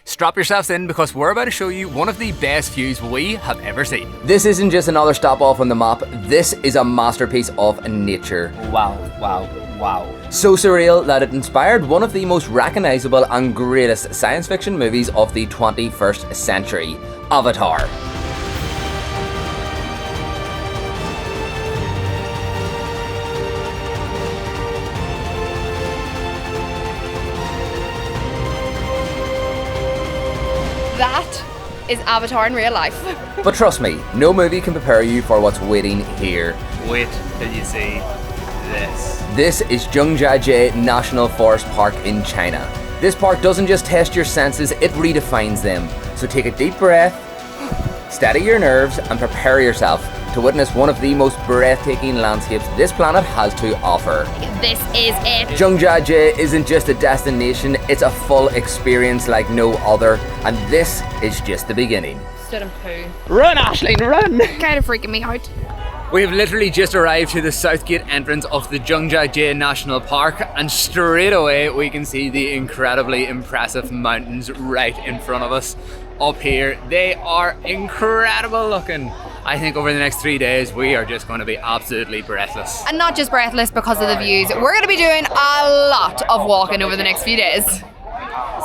Strap yourselves in because we're about to show you one of the best views we have ever seen. This isn't just another stop off on the map, this is a masterpiece of nature. Wow, wow, wow. So surreal that it inspired one of the most recognisable and greatest science fiction movies of the 21st century, Avatar. That is Avatar in real life. But trust me, no movie can prepare you for what's waiting here. Wait till you see this. This is Zhangjiajie National Park in China. This park doesn't just test your senses, it redefines them. So take a deep breath, steady your nerves, and prepare yourself to witness one of the most breathtaking landscapes this planet has to offer. This is it. Zhangjiajie isn't just a destination, it's a full experience like no other, and this is just the beginning. Stood and poo. Run, Aisling, run! Kind of freaking me out. We have literally just arrived to the south gate entrance of the Zhangjiajie National Park, and straight away we can see the incredibly impressive mountains right in front of us. Up here, they are incredible looking. I think over the next 3 days we are just going to be absolutely breathless. And not just breathless because of the views. We're going to be doing a lot of walking over the next few days.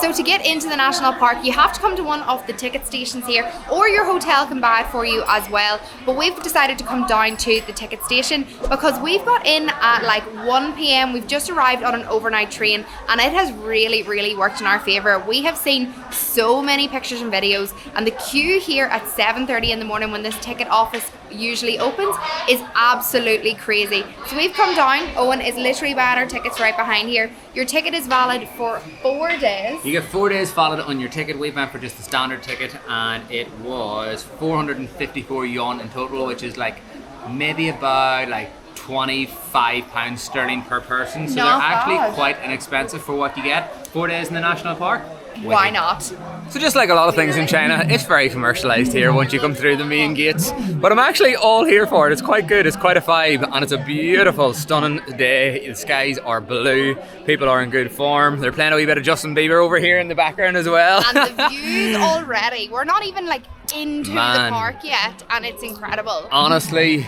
So to get into the national park, you have to come to one of the ticket stations here, or your hotel can buy it for you as well. But we've decided to come down to the ticket station because we've got in at like 1 p.m. We've just arrived on an overnight train and it has really, really worked in our favour. We have seen so many pictures and videos, and the queue here at 7:30 in the morning when this ticket office usually opens is absolutely crazy. So we've come down. Owen is literally buying our tickets right behind here. Your ticket is valid for 4 days. You get 4 days valid on your ticket. We went for just the standard ticket and it was 454 yuan in total, which is like maybe about like £25 sterling per person. So Not they're actually bad. quite inexpensive for what you get. 4 days in the national park. Why not? So just like a lot of things in China, it's very commercialised here once you come through the main gates. But I'm actually all here for it. It's quite good, it's quite a vibe, and it's a beautiful, stunning day. The skies are blue, people are in good form. They're playing a wee bit of Justin Bieber over here in the background as well. And the views already. We're not even like into Man. the park yet, and it's incredible. Honestly,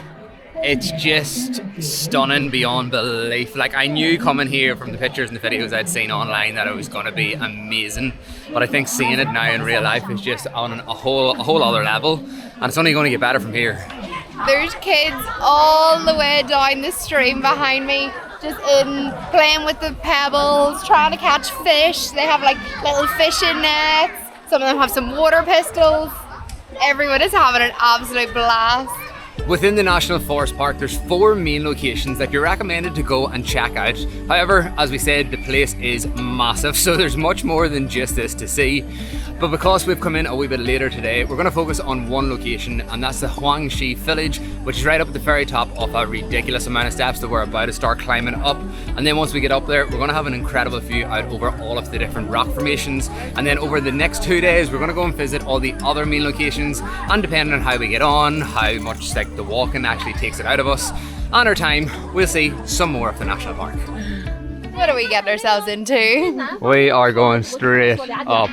it's just stunning beyond belief. Like, I knew coming here from the pictures and the videos I'd seen online that it was going to be amazing, but I think seeing it now in real life is just on a whole other level, and it's only going to get better from here. There's kids all the way down the stream behind me, just in playing with the pebbles, trying to catch fish. They have like little fishing nets. Some of them have some water pistols. Everyone is having an absolute blast. Within the National Forest Park, there's 4 main locations that you're recommended to go and check out. However, as we said, the place is massive, so there's much more than just this to see. But because we've come in a wee bit later today, we're going to focus on one location, and that's the Huangshi village, which is right up at the very top of a ridiculous amount of steps that we're about to start climbing up. And then once we get up there, we're going to have an incredible view out over all of the different rock formations. And then over the next 2 days, we're going to go and visit all the other main locations, and depending on how we get on, how much like the walking actually takes it out of us, and our time, we'll see some more of the national park. What are we getting ourselves into? We are going straight up.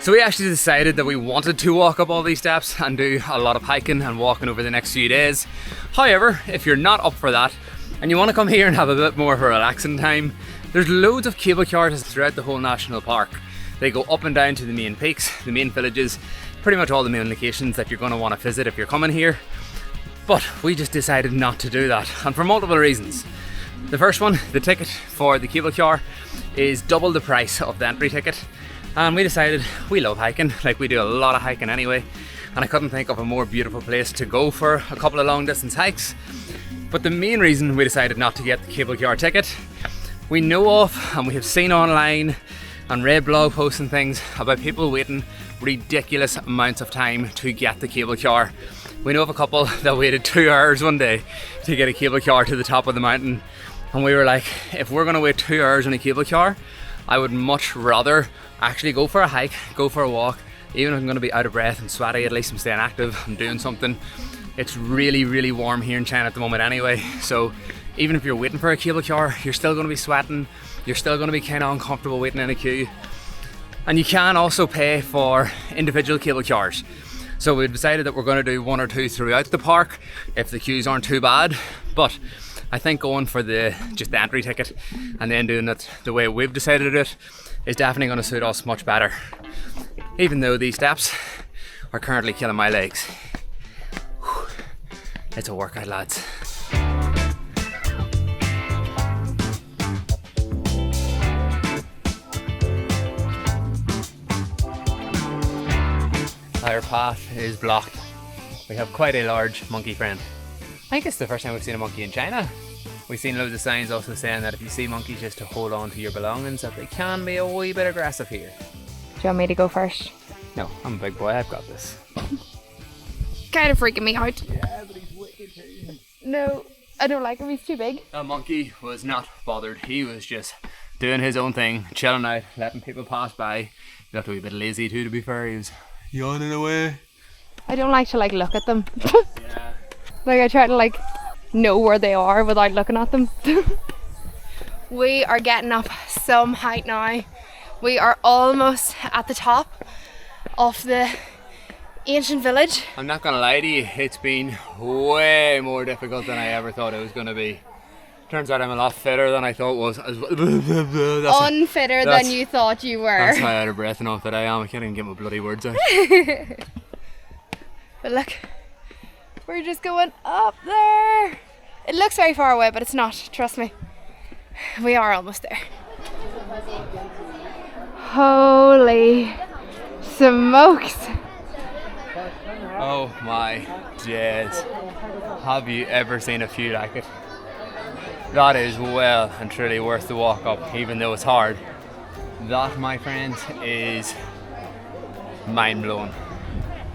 So we actually decided that we wanted to walk up all these steps and do a lot of hiking and walking over the next few days. However, if you're not up for that and you want to come here and have a bit more of a relaxing time, there's loads of cable cars throughout the whole national park. They go up and down to the main peaks, the main villages, pretty much all the main locations that you're going to want to visit if you're coming here. But we just decided not to do that, and for multiple reasons. The first one, the ticket for the cable car is double the price of the entry ticket, and we decided we love hiking, like we do a lot of hiking anyway, and I couldn't think of a more beautiful place to go for a couple of long distance hikes. But the main reason we decided not to get the cable car ticket, we know of and we have seen online and read blog posts and things about people waiting ridiculous amounts of time to get the cable car. We know of a couple that waited 2 hours one day to get a cable car to the top of the mountain, and we were like, if we're going to wait 2 hours on a cable car, I would much rather actually go for a hike, go for a walk. Even if I'm going to be out of breath and sweaty, at least I'm staying active, I'm doing something. It's really warm here in China at the moment anyway, so even if you're waiting for a cable car, you're still going to be sweating you're still going to be kind of uncomfortable waiting in a queue. And you can also pay for individual cable cars. So we decided that we're going to do 1 or 2 throughout the park if the queues aren't too bad. But I think going for just the entry ticket and then doing it the way we've decided it is definitely going to suit us much better. Even though these steps are currently killing my legs. Whew. It's a workout, lads. Our path is blocked. We have quite a large monkey friend. I think it's the first time we've seen a monkey in China. We've seen loads of signs also saying that if you see monkeys, just to hold on to your belongings, that they can be a wee bit aggressive here. Do you want me to go first? No, I'm a big boy, I've got this. Kind of freaking me out. Yeah, but he's wicked too. No, I don't like him, he's too big. The monkey was not bothered. He was just doing his own thing, chilling out, letting people pass by. He looked a wee bit lazy too, to be fair. He was yawning away. I don't like to look at them. Yeah. Like I try to know where they are without looking at them. We are getting up some height now. We are almost at the top of the ancient village. I'm not gonna lie to you, it's been way more difficult than I ever thought it was gonna be. Turns out I'm a lot fitter than I thought was. Unfitter than you thought you were. That's how out of breath enough that I am. I can't even get my bloody words out. But look, we're just going up there. It looks very far away, but it's not, trust me. We are almost there. Holy smokes. Oh my days. Have you ever seen a view like it? That is well and truly worth the walk up, even though it's hard. That, my friends, is mind-blowing.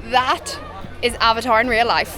That is Avatar in real life.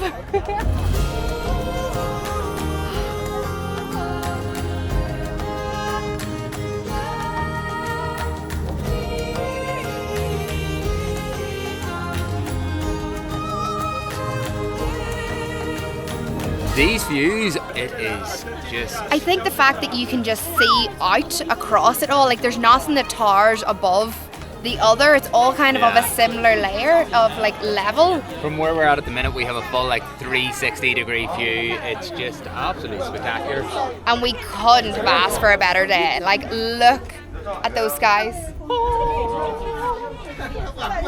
These views, it is just... I think the fact that you can just see out across it all, there's nothing that towers above the other, it's all kind of a similar layer of level. From where we're at the minute, we have a full 360 degree view. It's just absolutely spectacular. And we couldn't have asked for a better day. Look at those skies.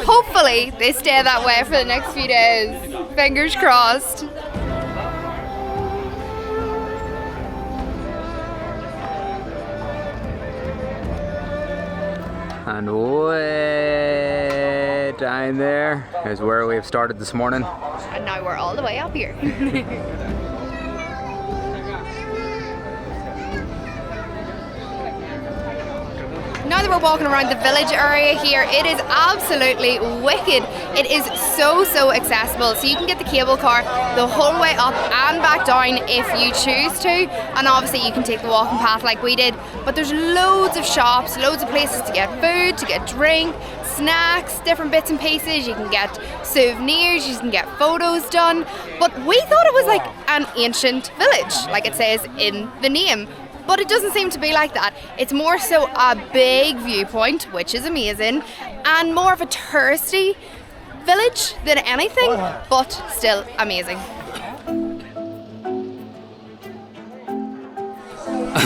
Hopefully they stay that way for the next few days. Fingers crossed. And way down there is where we've started this morning. And now we're all the way up here. Now that we're walking around the village area here, it is absolutely wicked. It is so accessible. So you can get the cable car the whole way up and back down if you choose to. And obviously you can take the walking path like we did. But there's loads of shops, loads of places to get food, to get drink, snacks, different bits and pieces. You can get souvenirs, you can get photos done. But we thought it was an ancient village, like it says in the name. But it doesn't seem to be like that. It's more so a big viewpoint, which is amazing, and more of a touristy village than anything, but still amazing.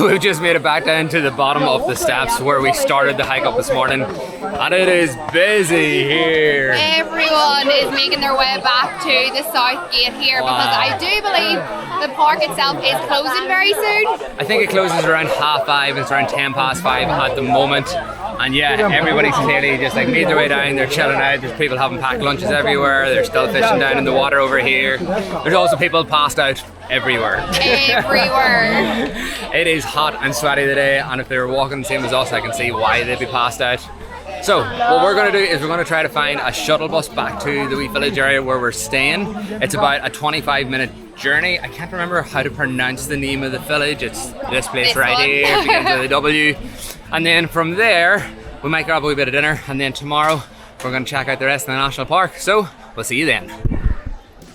We've just made it back down to the bottom of the steps where we started the hike up this morning, and it is busy here. Everyone is making their way back to the south gate here because I do believe the park itself is closing very soon. I think it closes around 5:30, it's around 5:10 at the moment. And yeah, everybody's clearly just made their way down, they're chilling out, there's people having packed lunches everywhere, there's still fishing down in the water over here. There's also people passed out everywhere. Everywhere. It is hot and sweaty today, and if they were walking the same as us, I can see why they'd be passed out. So what we're going to do is we're going to try to find a shuttle bus back to the wee village area where we're staying. It's about a 25-minute journey. I can't remember how to pronounce the name of the village. It's this place right here, begins with a W. And then from there, we might grab a wee bit of dinner, and then tomorrow we're going to check out the rest of the national park. So we'll see you then.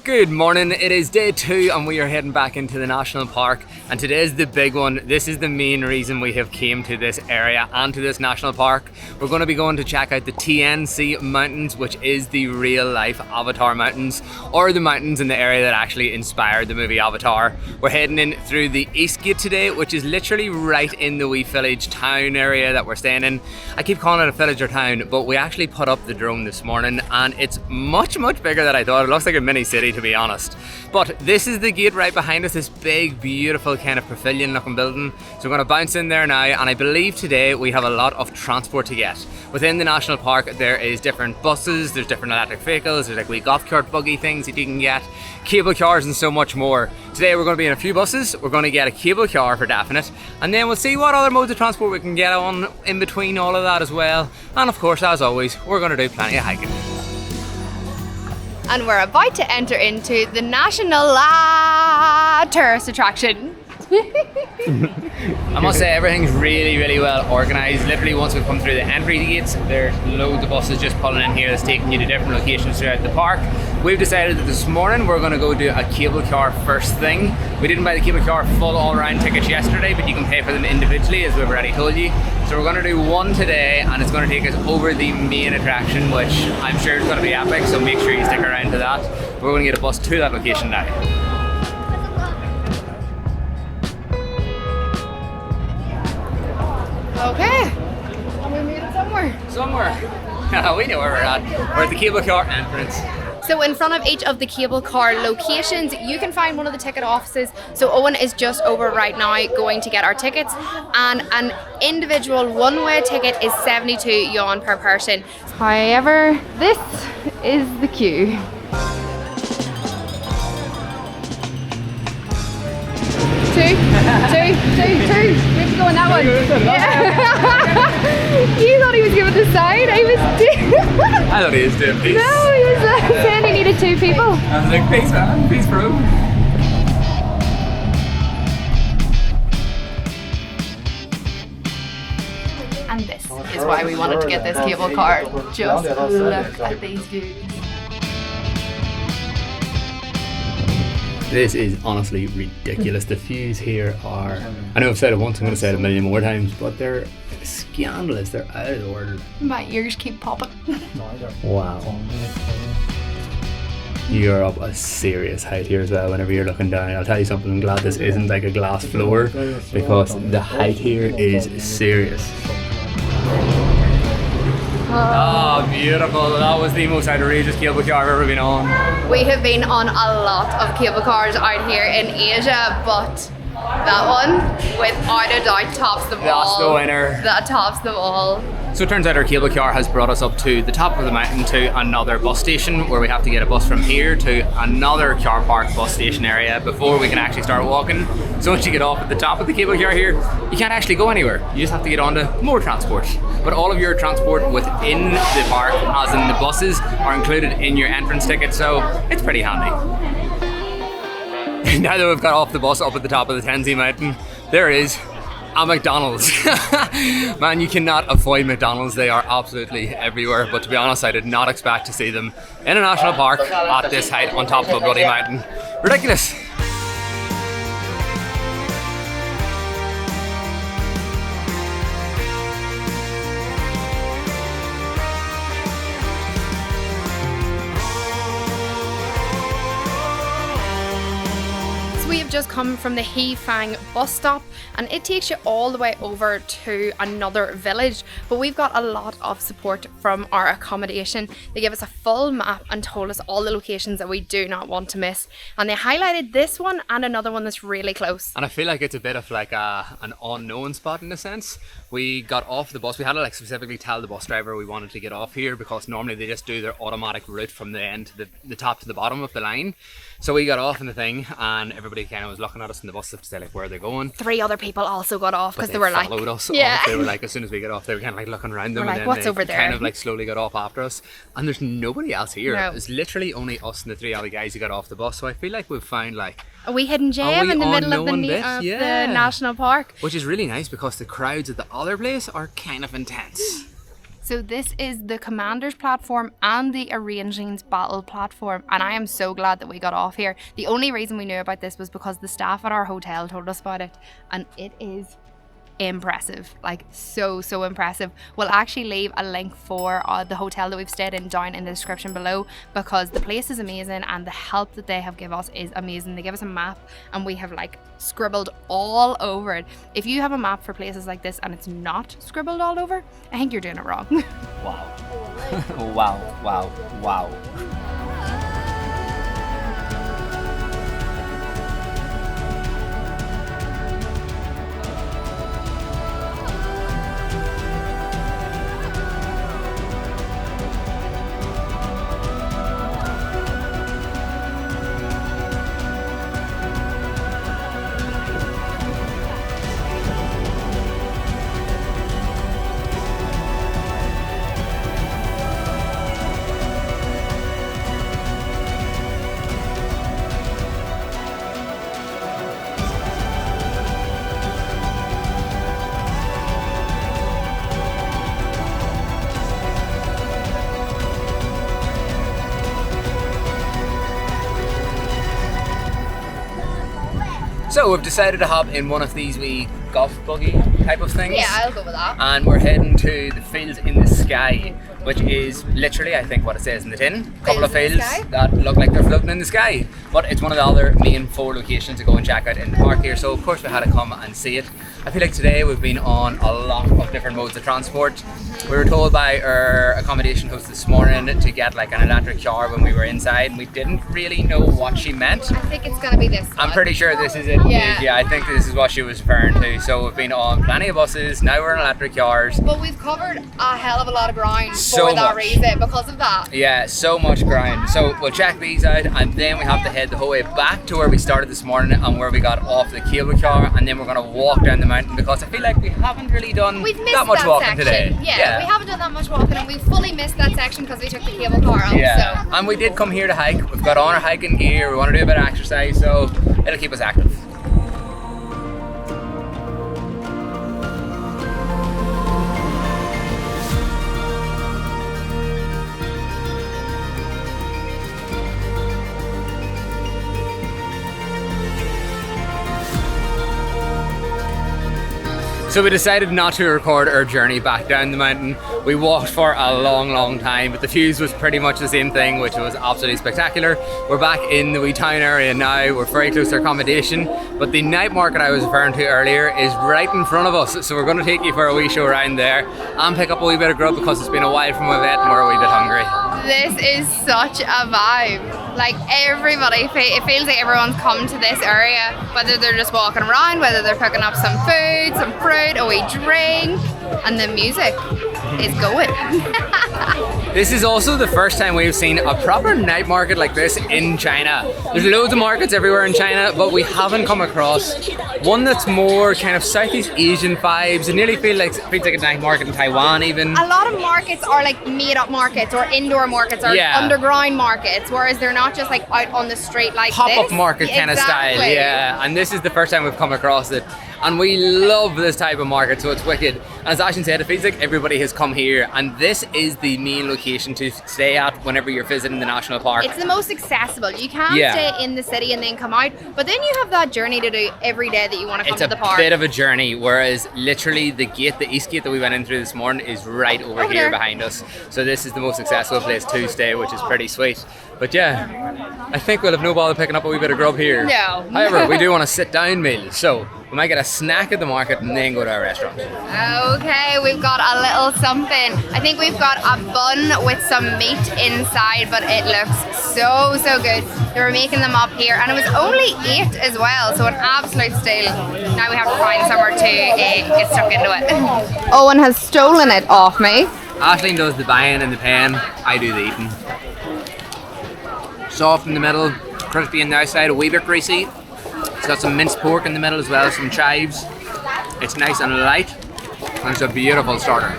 Good morning, it is day 2 and we are heading back into the national park, and today is the big one. This is the main reason we have came to this area and to this national park. We're going to be going to check out the TNC mountains, which is the real life Avatar mountains, or the mountains in the area that actually inspired the movie Avatar. We're heading in through the East Gate today, which is literally right in the wee village town area that we're staying in. I keep calling it a village or town, but we actually put up the drone this morning and it's much bigger than I thought. It looks like a mini city, to be honest. But this is the gate right behind us, this big beautiful kind of pavilion looking building. So we're going to bounce in there now, and I believe today we have a lot of transport to get. Within the national park there is different buses, there's different electric vehicles, there's like wee golf cart buggy things that you can get, cable cars and so much more. Today we're going to be in a few buses, we're going to get a cable car for definite, and then we'll see what other modes of transport we can get on in between all of that as well. And of course, as always, we're going to do plenty of hiking. And we're about to enter into the national tourist attraction. I must say everything's really well organised. Literally once we've come through the entry gates, there's loads of buses just pulling in here that's taking you to different locations throughout the park. We've decided that this morning we're going to go do a cable car first thing. We didn't buy the cable car full all round tickets yesterday, but you can pay for them individually, as we've already told you. So we're going to do one today, and it's going to take us over the main attraction, which I'm sure is going to be epic, so make sure you stick around to that. We're going to get a bus to that location now. Okay, we made it somewhere. We know where we're at. We're at the cable car entrance. So in front of each of the cable car locations, you can find one of the ticket offices. So Owen is just over right now going to get our tickets, and an individual one-way ticket is 72 yuan per person. However, this is the queue. Two. We have to go in that one. Yeah. You thought he was giving the sign. I thought he was doing peace. No, he was saying he needed 2 people. I was like, peace man, peace bro. And this is why we wanted to get this cable car. Just look at these views. This is honestly ridiculous. The views here are, I know I've said it once, I'm going to say it a million more times, but they're scandalous. They're out of the world. My ears keep popping. Wow. You're up a serious height here as well whenever you're looking down. I'll tell you something, I'm glad this isn't like a glass floor, because the height here is serious. Oh, beautiful. That was the most outrageous cable car I've ever been on. We have been on a lot of cable cars out here in Asia, but that one, without a doubt, tops them all. That's the winner. That tops them all. So it turns out our cable car has brought us up to the top of the mountain to another bus station, where we have to get a bus from here to another car park bus station area before we can actually start walking. So once you get off at the top of the cable car here, you can't actually go anywhere. You just have to get onto more transport. But all of your transport within the park, as in the buses, are included in your entrance ticket, so it's pretty handy. Now that we've got off the bus up at the top of the Tenzing Mountain, there is a McDonald's. Man, you cannot avoid McDonald's. They are absolutely everywhere. But to be honest, I did not expect to see them in a national park at this height on top of a bloody mountain. Ridiculous. We have just come from the Hefang bus stop, and it takes you all the way over to another village, but we've got a lot of support from our accommodation. They gave us a full map and told us all the locations that we do not want to miss, and they highlighted this one and another one that's really close. And I feel like it's a bit of like an unknown spot in a sense. We got off the bus, we had to like specifically tell the bus driver we wanted to get off here, because normally they just do their automatic route from the end to the top to the bottom of the line. So we got off in the thing, and everybody kind of was looking at us in the bus to say like where they're going. 3 other people also got off because they were like, followed us. Yeah. They were like, as soon as we got off, they were kind of like looking around them, We're and like, then what's they over there? kind of like slowly got off after us. And there's nobody else here. No. It's literally only us and the 3 other guys who got off the bus. So I feel like we've found like a wee hidden gem in the middle of the national park. Which is really nice, because the crowds at the other place are kind of intense. So this is the commander's platform and the Arrangeing's battle platform, and I am so glad that we got off here. The only reason we knew about this was because the staff at our hotel told us about it, and it is impressive, like so impressive. We'll actually leave a link for the hotel that we've stayed in down in the description below, because the place is amazing and the help that they have given us is amazing. They give us a map and we have like scribbled all over it. If you have a map for places like this and it's not scribbled all over, I think you're doing it wrong. Wow. Wow. So we've decided to hop in one of these wee golf buggy type of things. Yeah, I'll go with that. And we're heading to the fields in the sky, which is literally, I think, what it says in the tin. A couple of Fields in the fields sky? that look like they're floating in the sky. But it's one of the other main 4 locations to go and check out in the park here. So of course we had to come and see it. I feel like today we've been on a lot of different modes of transport. We were told by our accommodation host this morning to get like an electric car when we were inside, and we didn't really know what she meant. I think it's gonna be this one. I'm pretty sure this is it. Yeah. I think this is what she was referring to. So we've been on plenty of buses, now we're in electric cars. But we've covered a hell of a lot of ground So for that much. reason, because of that. Yeah, so much ground. So we'll check these out, and then we have to head the whole way back to where we started this morning and where we got off the cable car, and then we're gonna walk down the mountain, because I feel like we haven't really done We've missed that much that walking section. today. Yeah, we haven't done that much walking, and we fully missed that section because we took the cable car out. Yeah, So. and we did come here to hike. We've got on our hiking gear, we want to do a bit of exercise, so it'll keep us active. So we decided not to record our journey back down the mountain. We walked for a long time, but the views was pretty much the same thing, which was absolutely spectacular. We're back in the wee town area now. We're very close to our accommodation, but the night market I was referring to earlier is right in front of us. So we're going to take you for a wee show around there and pick up a wee bit of grub, because it's been a while from a vet and we're a wee bit hungry. This is such a vibe. Like everybody, it feels like everyone's come to this area, whether they're just walking around, whether they're picking up some food, some fruit, a wee drink, and the music is going. This is also the first time we've seen a proper night market like this in China. There's loads of markets everywhere in China, but we haven't come across one that's more kind of Southeast Asian vibes. It nearly feels like a night market in Taiwan even. A lot of markets are like made-up markets or indoor markets or Yeah. underground markets, whereas they're not just like out on the street like Pop-up this. market kind of style, Exactly. yeah. And this is the first time we've come across it. And we love this type of market, so it's wicked. And as Ashley said, it feels like everybody has come here, and this is the main location to stay at whenever you're visiting the national park. It's the most accessible. You can Yeah. stay in the city and then come out, but then you have that journey to do every day that you want to come It's to a the park. bit of a journey, whereas literally the east gate that we went in through this morning is right over Over here there. behind us. So this is the most accessible place to stay, which is pretty sweet. But yeah, I think we'll have no bother picking up a wee bit of grub here. No. However, we do want a sit-down meal, so we might get a snack at the market and then go to our restaurant. Okay, we've got a little something. I think we've got a bun with some meat inside, but it looks so good. They were making them up here, and it was only 8 as well, so an absolute steal. Now we have to find somewhere to get stuck into it. Owen has stolen it off me. Aisling does the buying and the paying, I do the eating. Soft in the middle, crispy on the outside, a wee bit greasy. It's got some minced pork in the middle as well, some chives. It's nice and light, and it's a beautiful starter.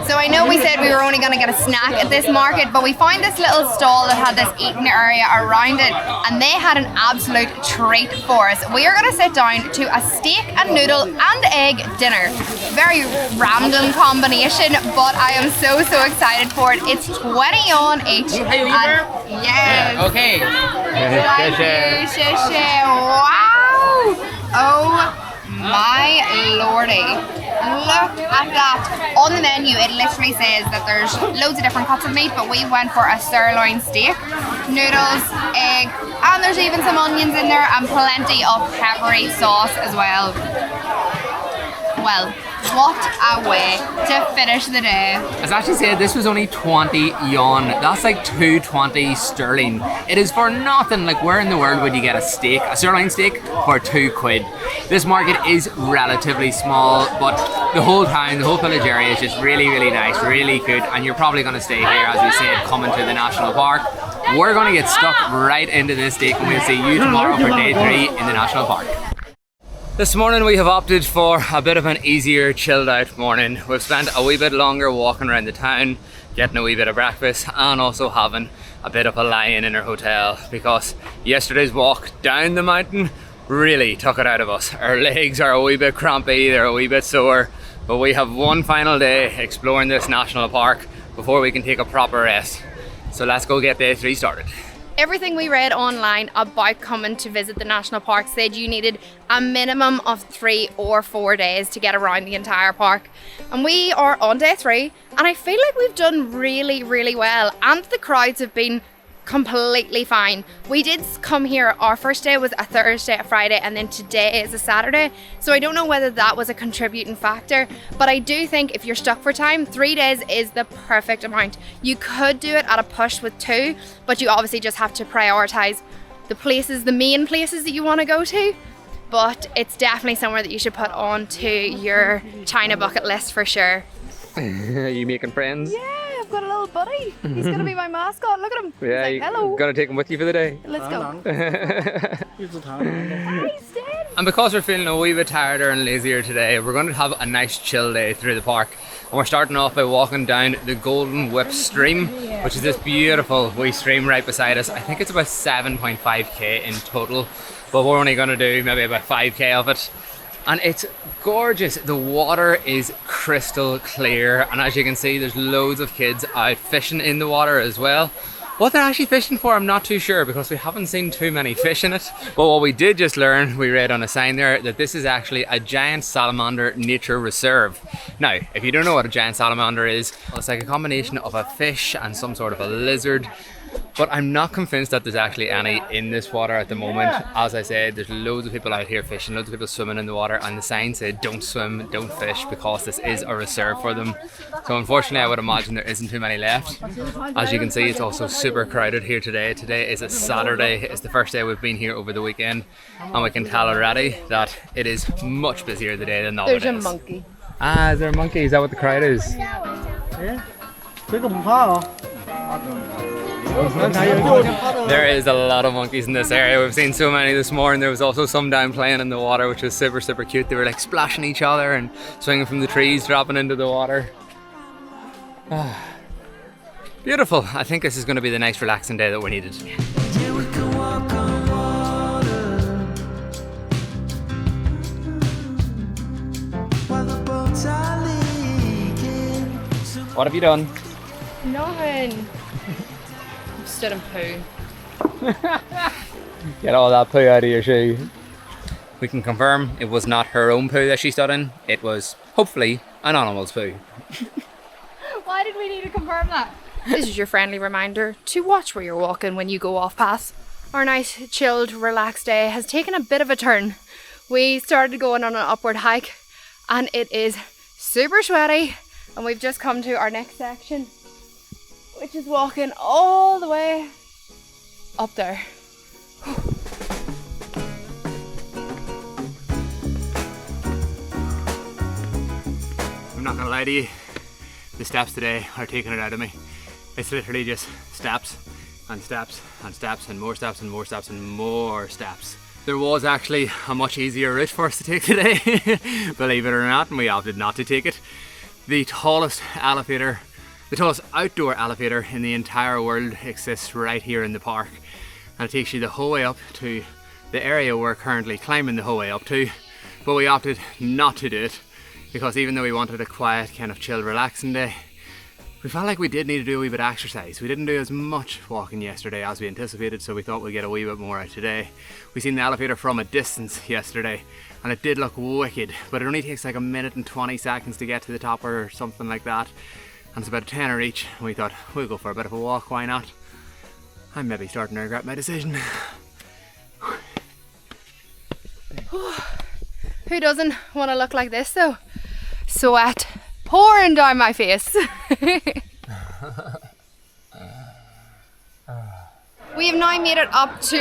So I know we said we were only going to get a snack at this market, but we found this little stall that had this eating area around it, and they had an absolute treat for us. We are going to sit down to a steak and noodle and egg dinner. Very random combination, but I am so excited for it. It's 20 on each. Yes. Okay. Thank you, Shishi. Wow. Oh my lordy. Look at that. On the menu, it literally says that there's loads of different cuts of meat, but we went for a sirloin steak, noodles, egg, and there's even some onions in there and plenty of peppery sauce as well. Well, what a way to finish the day. As Ashley said, this was only 20 yuan. That's like 220 sterling. It is for nothing. Like, where in the world would you get a steak, a sirloin steak, for 2 quid? This market is relatively small, but the whole town, the whole village area is just really nice, really good. And you're probably going to stay here, as we said, coming to the national park. We're going to get stuck right into this steak, and we'll see you tomorrow for day 3 in the national park. This morning we have opted for a bit of an easier, chilled out morning. We've spent a wee bit longer walking around the town, getting a wee bit of breakfast, and also having a bit of a lie-in our hotel, because yesterday's walk down the mountain really took it out of us. Our legs are a wee bit crampy, they're a wee bit sore, but we have one final day exploring this national park before we can take a proper rest. So let's go get day 3 started. Everything we read online about coming to visit the national park said you needed a minimum of 3 or 4 days to get around the entire park. And we are on day 3, and I feel like we've done really well, and the crowds have been completely fine. We did come here, our first day was a Thursday, a Friday, and then today is a Saturday, so I don't know whether that was a contributing factor, but I do think if you're stuck for time, 3 days is the perfect amount. You could do it at a push with 2, but you obviously just have to prioritize the places, the main places that you want to go to, but it's definitely somewhere that you should put on to your China bucket list for sure. Are you making friends? Yeah, I've got a little buddy. He's going to be my mascot. Look at him. Yeah, he's like, hello. You're gonna take him with you for the day? Let's go. And because we're feeling a wee bit tireder and lazier today, we're going to have a nice chill day through the park. And we're starting off by walking down the Golden Whip stream, which is this beautiful wee stream right beside us. I think it's about 7.5k in total, but we're only going to do maybe about 5k of it. And it's gorgeous. The water is crystal clear, and as you can see, there's loads of kids out fishing in the water as well. What they're actually fishing for, I'm not too sure, because we haven't seen too many fish in it. But what we did just learn, we read on a sign there, that this is actually a giant salamander nature reserve. Now, if you don't know what a giant salamander is, well, it's like a combination of a fish and some sort of a lizard. But I'm not convinced that there's actually any in this water at the moment. As I said, there's loads of people out here fishing, loads of people swimming in the water, and the sign said don't swim, don't fish, because this is a reserve for them. So unfortunately I would imagine there isn't too many left. As you can see, it's also super crowded here today. Today is a Saturday, it's the first day we've been here over the weekend, and we can tell already that it is much busier today than other days. There's a monkey. Ah, is there a monkey? Is that what the crowd is? Yeah. There is a lot of monkeys in this area. We've seen so many this morning. There was also some down playing in the water, which was super cute. They were like splashing each other and swinging from the trees, dropping into the water. Beautiful. I think this is going to be the nice relaxing day that we needed. What have you done? Nothing. I'm stood in poo. Get all that poo out of your shoe. We can confirm it was not her own poo that she stood in. It was, hopefully, an animal's poo. Why did we need to confirm that? This is your friendly reminder to watch where you're walking when you go off path. Our nice, chilled, relaxed day has taken a bit of a turn. We started going on an upward hike, and it is super sweaty, and we've just come to our next section, which is walking all the way up there. I'm not gonna lie to you, the steps today are taking it out of me. It's literally just steps and steps and steps and more steps and more steps and more steps. There was actually a much easier route for us to take today, believe it or not, and we opted not to take it. The tallest elevator, the tallest outdoor elevator in the entire world exists right here in the park. And it takes you the whole way up to the area we're currently climbing the whole way up to. But we opted not to do it because even though we wanted a quiet, kind of chill, relaxing day, we felt like we did need to do a wee bit of exercise. We didn't do as much walking yesterday as we anticipated, so we thought we'd get a wee bit more out today. We seen the elevator from a distance yesterday, and it did look wicked, but it only takes like 1 minute and 20 seconds to get to the top or something like that. And it's about a tenner each, and we thought, we'll go for a bit of a walk, why not? I'm maybe starting to regret my decision. Who doesn't want to look like this though? Sweat pouring down my face. We have now made it up to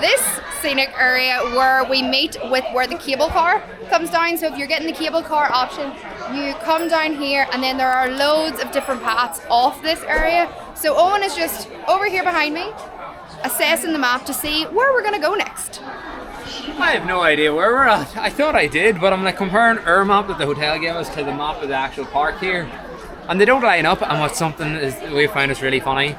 this scenic area where we meet with where the cable car comes down. So if you're getting the cable car option, you come down here and then there are loads of different paths off this area. So Owen is just over here behind me, assessing the map to see where we're going to go next. I have no idea where we're at. I thought I did, but I'm like comparing our map that the hotel gave us to the map of the actual park here, and they don't line up. And what's something is we found is really funny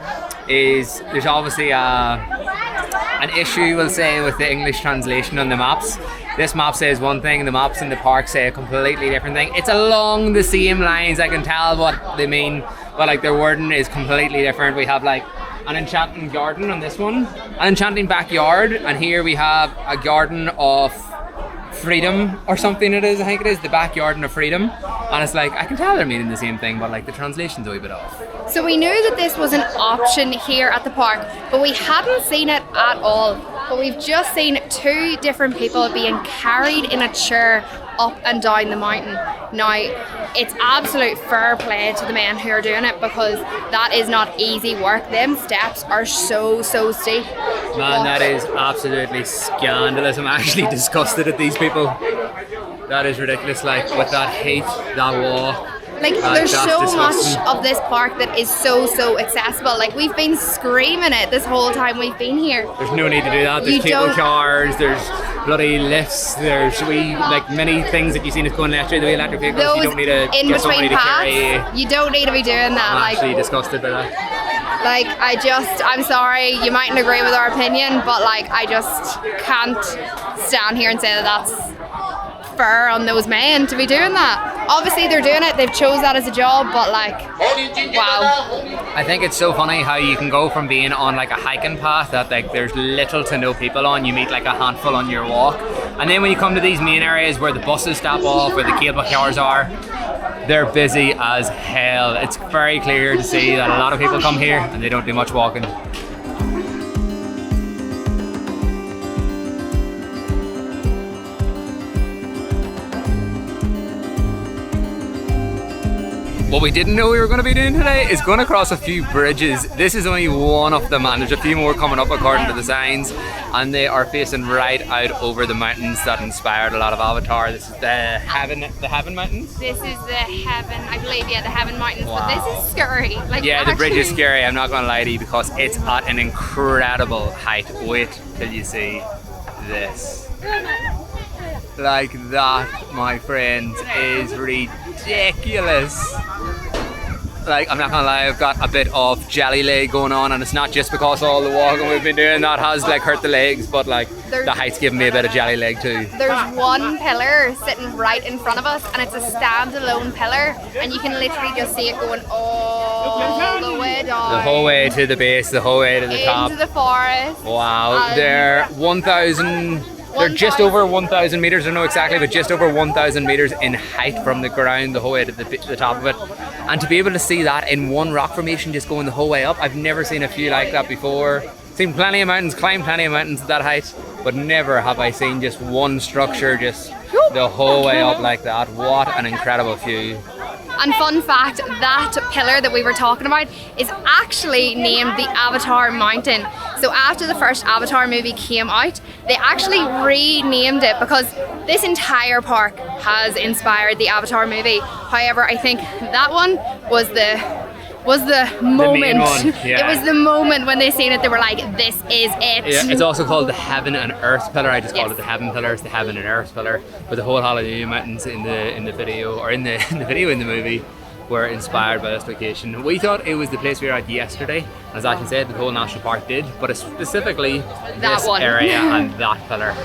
is there's obviously an issue, we'll say, with the English translation on the maps. This map says one thing, the maps in the park say a completely different thing. It's along the same lines, I can tell what they mean, but like their wording is completely different. We have like an enchanting garden on this one, an enchanting backyard, and here we have a garden of freedom or something it is, I think it is, the back garden of freedom. And it's like, I can tell they're meaning the same thing, but like the translation's a wee bit off. So we knew that this was an option here at the park, but we hadn't seen it at all. But we've just seen 2 different people being carried in a chair up and down the mountain. Now, it's absolute fair play to the men who are doing it because that is not easy work. Them steps are so steep. Man, that is absolutely scandalous. I'm actually disgusted at these people. That is ridiculous, like with that heat, that walk. Like there's so disgusting. much of this park that is so accessible. Like we've been screaming it this whole time we've been here. There's no need to do that. There's cable cars, there's bloody lifts, there's like many things that you've seen us going electric, the electric vehicles. Those you don't need to in get somebody between to carry. paths, you don't need to be doing that. I'm actually disgusted by that. Like I'm sorry, you mightn't agree with our opinion, but like I just can't stand here and say that that's fair on those men to be doing that. Obviously they're doing it, they've chose that as a job, but like, wow. I think it's so funny how you can go from being on like a hiking path that like there's little to no people on, you meet like a handful on your walk, and then when you come to these main areas where the buses stop off, where the cable cars are, they're busy as hell. It's very clear to see that a lot of people come here and they don't do much walking. What we didn't know we were going to be doing today is going across a few bridges. This is only one of them, and there's a few more coming up according to the signs, and they are facing right out over the mountains that inspired a lot of Avatar. This is the Heaven Mountains? This is the Heaven, I believe, yeah, the Heaven Mountains, Wow. but this is scary. Like, Yeah, the bridge is actually. scary, I'm not going to lie to you, because it's at an incredible height. Wait till you see this. Like that, my friends, is ridiculous. Like, I'm not gonna lie, I've got a bit of jelly leg going on, and it's not just because all the walking we've been doing that has like hurt the legs, but like the height's giving me a bit of jelly leg too. There's one pillar sitting right in front of us, and it's a standalone pillar, and you can literally just see it going all the way down. The whole way to the base, the whole way to the top. Into the forest. Wow, And they're 1,000. They're just over 1,000 meters. I don't know exactly, but just over 1,000 meters in height from the ground, the whole way to the top of it. And to be able to see that in one rock formation just going the whole way up, I've never seen a few like that before. Seen plenty of mountains, climbed plenty of mountains at that height, but never have I seen just one structure just the whole way up like that. What an incredible view. And fun fact, that pillar that we were talking about is actually named the Avatar Mountain. So after the first Avatar movie came out, they actually renamed it because this entire park has inspired the Avatar movie. However, I think that one was the moment. main one, yeah. It was the moment when they seen it, they were like, this is it. Yeah, it's also called the Heaven and Earth Pillar. I just called Yes. it the Heaven Pillar. It's the Heaven and Earth Pillar. But the whole Hallelujah Mountains in the video, or in the video in the movie, were inspired by this location. We thought it was the place we were at yesterday. As Ashley said, the whole national park did, but it's specifically That this one. area and that pillar.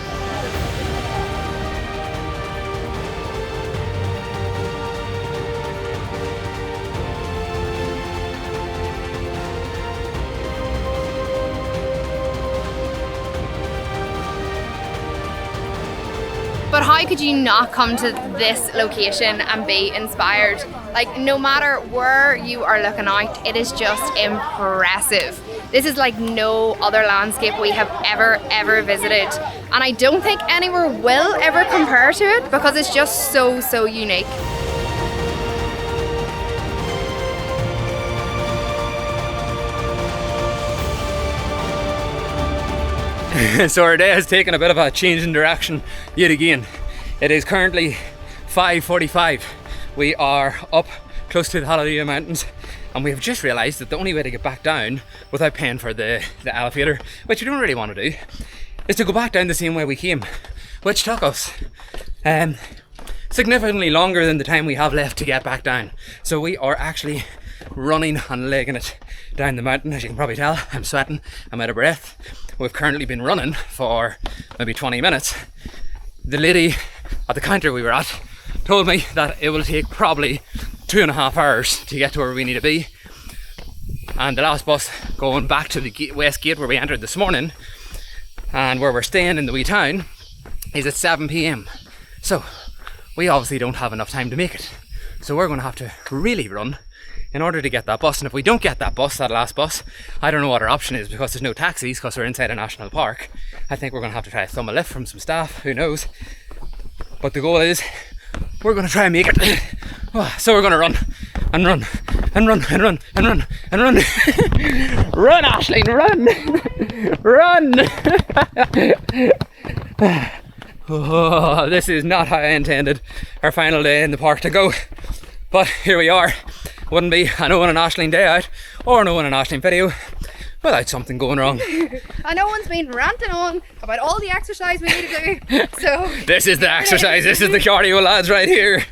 But how could you not come to this location and be inspired? Like, no matter where you are looking out, it is just impressive. This is like no other landscape we have ever visited. And I don't think anywhere will ever compare to it because it's just so unique. So our day has taken a bit of a change in direction yet again. It is currently 5:45. We are up close to the Hallelujah Mountains and we have just realised that the only way to get back down without paying for the elevator, which we don't really want to do, is to go back down the same way we came, which took us significantly longer than the time we have left to get back down. So we are actually running and legging it down the mountain. As you can probably tell, I'm sweating, I'm out of breath. We've currently been running for maybe 20 minutes. The lady at the counter we were at told me that it will take probably 2.5 hours to get to where we need to be. And the last bus going back to the west gate where we entered this morning and where we're staying in the wee town is at 7 p.m. So we obviously don't have enough time to make it. So we're going to have to really run in order to get that bus. And if we don't get that bus, that last bus, I don't know what our option is because there's no taxis because we're inside a national park. I think we're going to have to try to thumb a lift from some staff, who knows. But the goal is we're going to try and make it. So we're going to run and run and run and run and run and run. Run, Aisling, run! Run! Oh, this is not how I intended our final day in the park to go. But here we are. Wouldn't be an Owen and Aisling day out or an Owen and Aisling video without something going wrong. And no one's been ranting on about all the exercise we need to do. So This is the exercise, this is the cardio, lads, right here.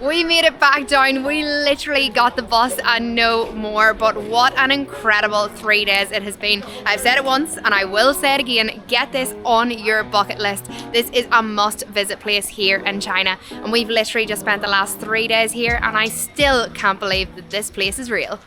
we made it back down. We literally got the bus and no more, but what an incredible 3 days it has been. I've said it once and I will say it again, get this on your bucket list. This is a must visit place here in China, and we've literally just spent the last 3 days here and I still can't believe that this place is real.